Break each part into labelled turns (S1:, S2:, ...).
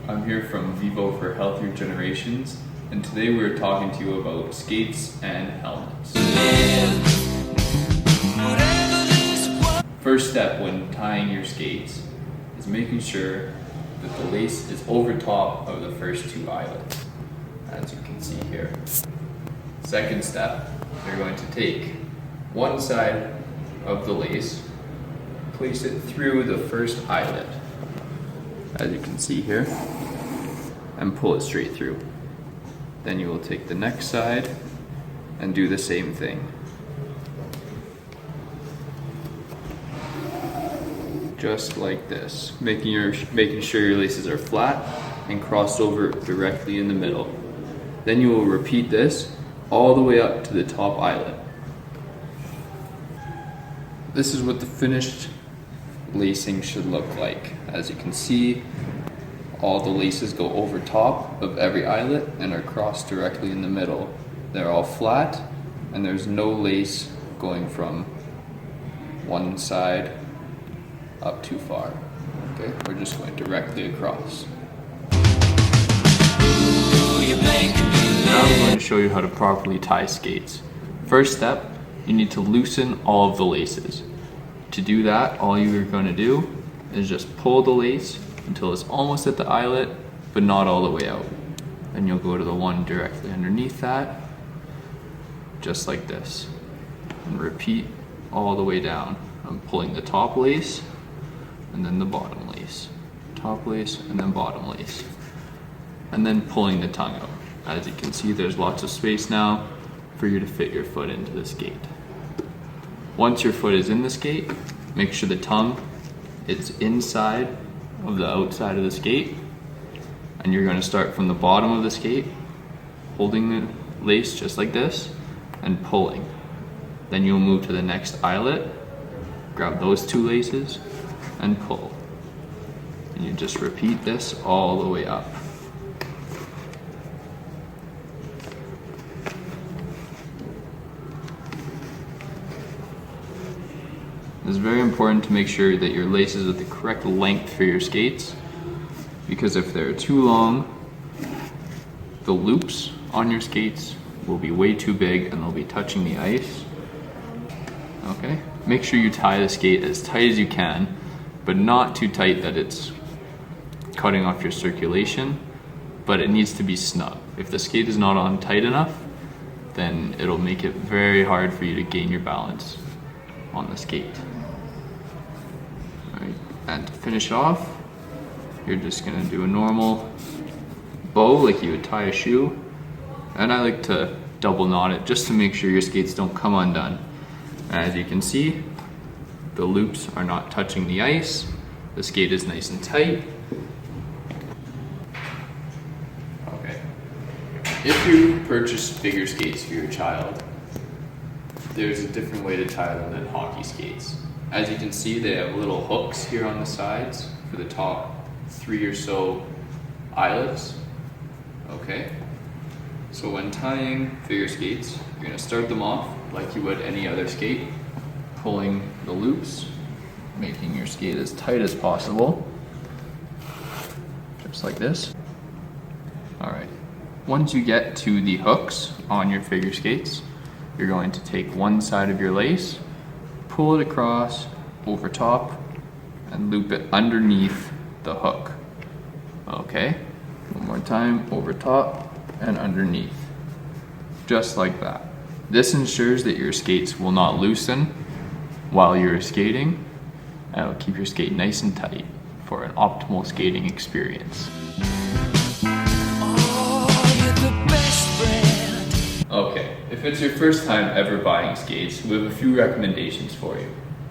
S1: I'm here from Vivo for Healthier Generations, and today we're talking to you about skates and helmets. First step when tying your skates is making sure that the lace is over top of the first two eyelets, as you can see here. Second step, you're going to take one side of the lace, place it through the first eyelet, as you can see here, and pull it straight through. Then you will take the next side and do the same thing. Just like this, making sure your laces are flat and crossed over directly in the middle. Then you will repeat this all the way up to the top eyelet. This is what the finished lacing should look like. As you can see, all the laces go over top of every eyelet and are crossed directly in the middle. They're all flat and there's no lace going from one side up too far. Okay, we're just going directly across. Now I'm going to show you how to properly tie skates. First step, you need to loosen all of the laces. To do that, all you're going to do is just pull the lace until it's almost at the eyelet, but not all the way out. Then you'll go to the one directly underneath that, just like this, and repeat all the way down. I'm pulling the top lace and then the bottom lace, top lace and then bottom lace, and then pulling the tongue out. As you can see, there's lots of space now for you to fit your foot into the skate. Once your foot is in the skate, make sure the tongue is inside of the outside of the skate, and you're going to start from the bottom of the skate, holding the lace just like this and pulling. Then you'll move to the next eyelet, grab those two laces and pull, and you just repeat this all the way up. It's very important to make sure that your laces are the correct length for your skates, because if they're too long, the loops on your skates will be way too big and they'll be touching the ice. Okay, make sure you tie the skate as tight as you can, but not too tight that it's cutting off your circulation, but it needs to be snug. If the skate is not on tight enough, then it'll make it very hard for you to gain your balance on the skate. All right. And to finish off, you're just gonna do a normal bow like you would tie a shoe, and I like to double knot it just to make sure your skates don't come undone. As you can see, the loops are not touching the ice, the skate is nice and tight. Okay. If you purchase figure skates for your child, there's a different way to tie them than hockey skates. As you can see, they have little hooks here on the sides for the top 3 or so eyelets. Okay, so when tying figure skates, you're going to start them off like you would any other skate, pulling the loops, making your skate as tight as possible, just like this. All right, once you get to the hooks on your figure skates, you're going to take one side of your lace, pull it across, over top, and loop it underneath the hook. Okay, one more time, over top and underneath. Just like that. This ensures that your skates will not loosen while you're skating, and it'll keep your skate nice and tight for an optimal skating experience. Okay, if it's your first time ever buying skates, we have a few recommendations for you.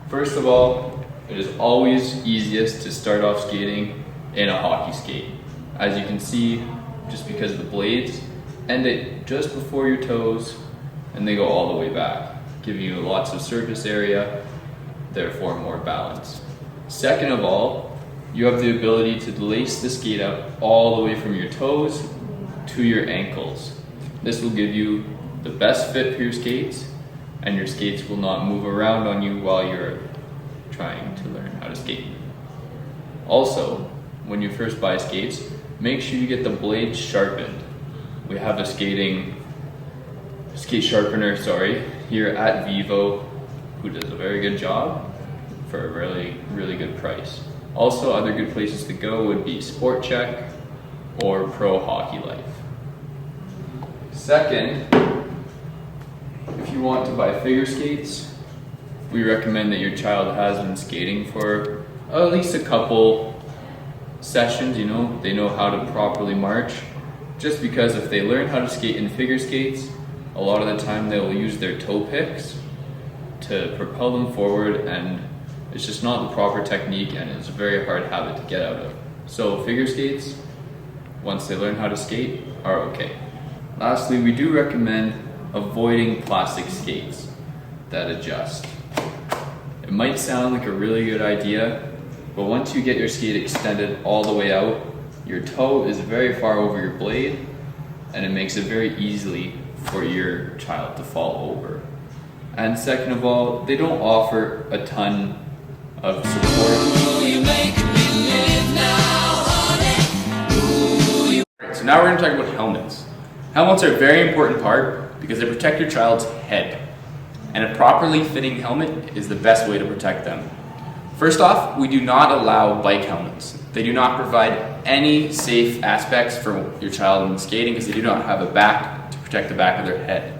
S1: First of all, it is always easiest to start off skating in a hockey skate. As you can see, just because the blades end it just before your toes and they go all the way back, giving you lots of surface area, therefore more balance. Second of all, you have the ability to lace the skate up all the way from your toes to your ankles. This will give you the best fit for your skates, and your skates will not move around on you while you're trying to learn how to skate. Also, when you first buy skates, make sure you get the blades sharpened. We have a skate sharpener, here at Vivo, who does a very good job for a really, really good price. Also, other good places to go would be Sport Check or Pro Hockey Life. Second, if you want to buy figure skates, we recommend that your child has been skating for at least a couple sessions, they know how to properly march. Just because if they learn how to skate in figure skates, a lot of the time they will use their toe picks to propel them forward, and it's just not the proper technique and it's a very hard habit to get out of. So figure skates, once they learn how to skate, are okay. Lastly, we do recommend avoiding plastic skates that adjust. It might sound like a really good idea, but once you get your skate extended all the way out, your toe is very far over your blade, and it makes it very easily for your child to fall over. And second of all, they don't offer a ton of support.
S2: So now we're going to talk about helmets. Helmets are a very important part because they protect your child's head. And a properly fitting helmet is the best way to protect them. First off, we do not allow bike helmets. They do not provide any safe aspects for your child in skating because they do not have a back to protect the back of their head.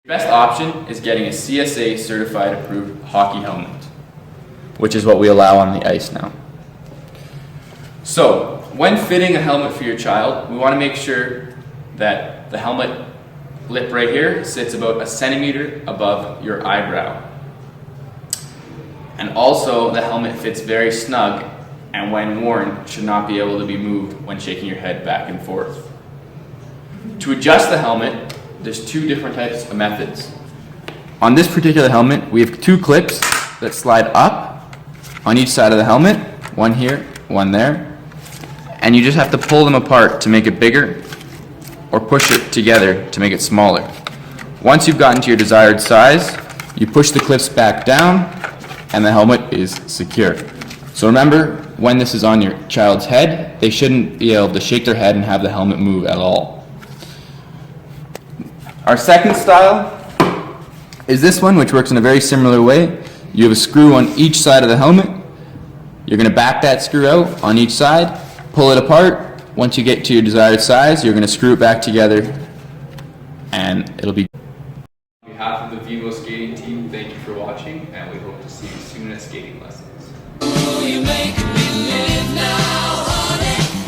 S2: The best option is getting a CSA certified approved hockey helmet, which is what we allow on the ice now. So, when fitting a helmet for your child, we want to make sure that the helmet lip right here sits about 1 centimeter above your eyebrow. And also the helmet fits very snug and when worn should not be able to be moved when shaking your head back and forth. To adjust the helmet, there's 2 different types of methods. On this particular helmet, we have 2 clips that slide up on each side of the helmet, one here, one there, and you just have to pull them apart to make it bigger or push it together to make it smaller. Once you've gotten to your desired size, you push the clips back down and the helmet is secure. So remember, when this is on your child's head, they shouldn't be able to shake their head and have the helmet move at all. Our second style is this one, which works in a very similar way. You have a screw on each side of the helmet. You're going to back that screw out on each side, pull it apart. Once you get to your desired size, you're going to screw it back together and it'll be.
S1: On behalf of the Vivo skating team, thank you for watching, and we hope to see you soon at skating lessons.